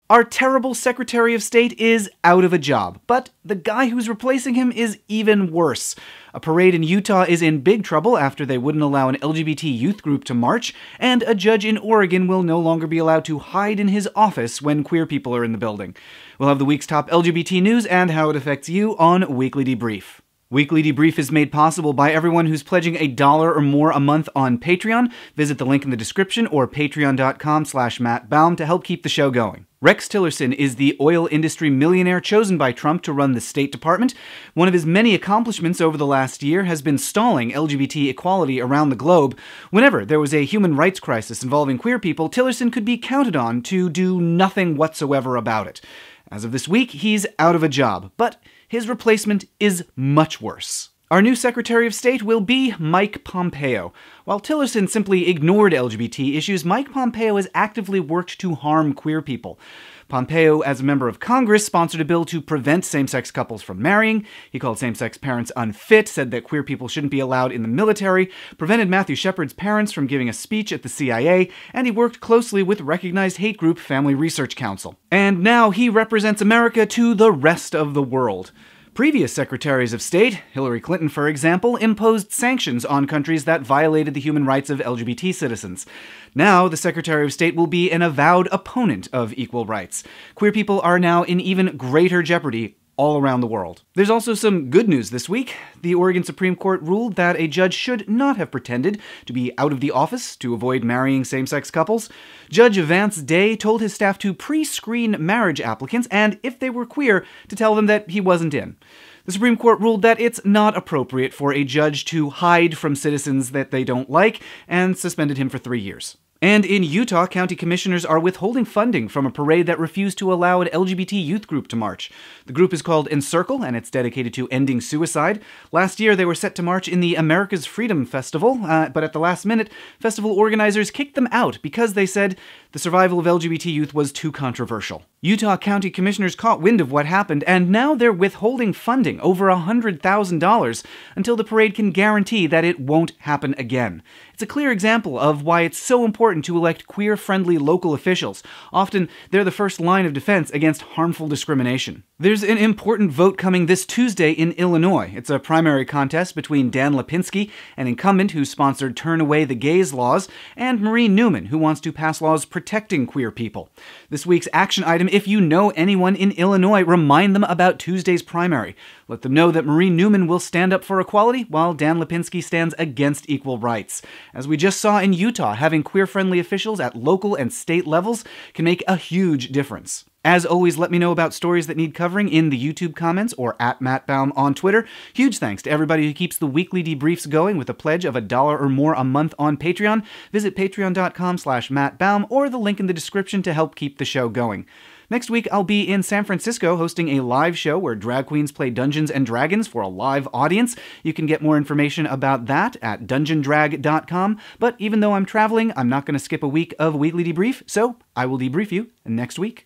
Our terrible Secretary of State is out of a job, but the guy who's replacing him is even worse. A parade in Utah is in big trouble after they wouldn't allow an LGBT youth group to march, and a judge in Oregon will no longer be allowed to hide in his office when queer people are in the building. We'll have the week's top LGBT news and how it affects you on Weekly Debrief. Weekly Debrief is made possible by everyone who's pledging $1 or more a month on Patreon. Visit the link in the description or patreon.com/mattbaum to help keep the show going. Rex Tillerson is the oil industry millionaire chosen by Trump to run the State Department. One of his many accomplishments over the last year has been stalling LGBT equality around the globe. Whenever there was a human rights crisis involving queer people, Tillerson could be counted on to do nothing whatsoever about it. As of this week, he's out of a job, but his replacement is much worse. Our new Secretary of State will be Mike Pompeo. While Tillerson simply ignored LGBT issues, Mike Pompeo has actively worked to harm queer people. Pompeo, as a member of Congress, sponsored a bill to prevent same-sex couples from marrying. He called same-sex parents unfit, said that queer people shouldn't be allowed in the military, prevented Matthew Shepard's parents from giving a speech at the CIA, and he worked closely with recognized hate group Family Research Council. And now he represents America to the rest of the world. Previous secretaries of state, Hillary Clinton for example, imposed sanctions on countries that violated the human rights of LGBT citizens. Now, the Secretary of State will be an avowed opponent of equal rights. Queer people are now in even greater jeopardy all around the world. There's also some good news this week. The Oregon Supreme Court ruled that a judge should not have pretended to be out of the office to avoid marrying same-sex couples. Judge Vance Day told his staff to pre-screen marriage applicants and, if they were queer, to tell them that he wasn't in. The Supreme Court ruled that it's not appropriate for a judge to hide from citizens that they don't like, and suspended him for 3 years. And in Utah, county commissioners are withholding funding from a parade that refused to allow an LGBT youth group to march. The group is called Encircle, and it's dedicated to ending suicide. Last year, they were set to march in the America's Freedom Festival, but at the last minute, festival organizers kicked them out because they said the survival of LGBT youth was too controversial. Utah county commissioners caught wind of what happened, and now they're withholding funding, over $100,000, until the parade can guarantee that it won't happen again. It's a clear example of why it's so important to elect queer-friendly local officials. Often, they're the first line of defense against harmful discrimination. There's an important vote coming this Tuesday in Illinois. It's a primary contest between Dan Lipinski, an incumbent who sponsored Turn Away the Gays laws, and Marie Newman, who wants to pass laws protecting queer people. This week's action item: if you know anyone in Illinois, remind them about Tuesday's primary. Let them know that Marie Newman will stand up for equality, while Dan Lipinski stands against equal rights. As we just saw in Utah, having queer-friendly officials at local and state levels can make a huge difference. As always, let me know about stories that need covering in the YouTube comments or at @MattBaum on Twitter. Huge thanks to everybody who keeps the weekly debriefs going with a pledge of $1 or more a month on Patreon. Visit patreon.com/MattBaum or the link in the description to help keep the show going. Next week, I'll be in San Francisco hosting a live show where drag queens play Dungeons & Dragons for a live audience. You can get more information about that at dungeondrag.com. But even though I'm traveling, I'm not going to skip a week of Weekly Debrief, so I will debrief you next week.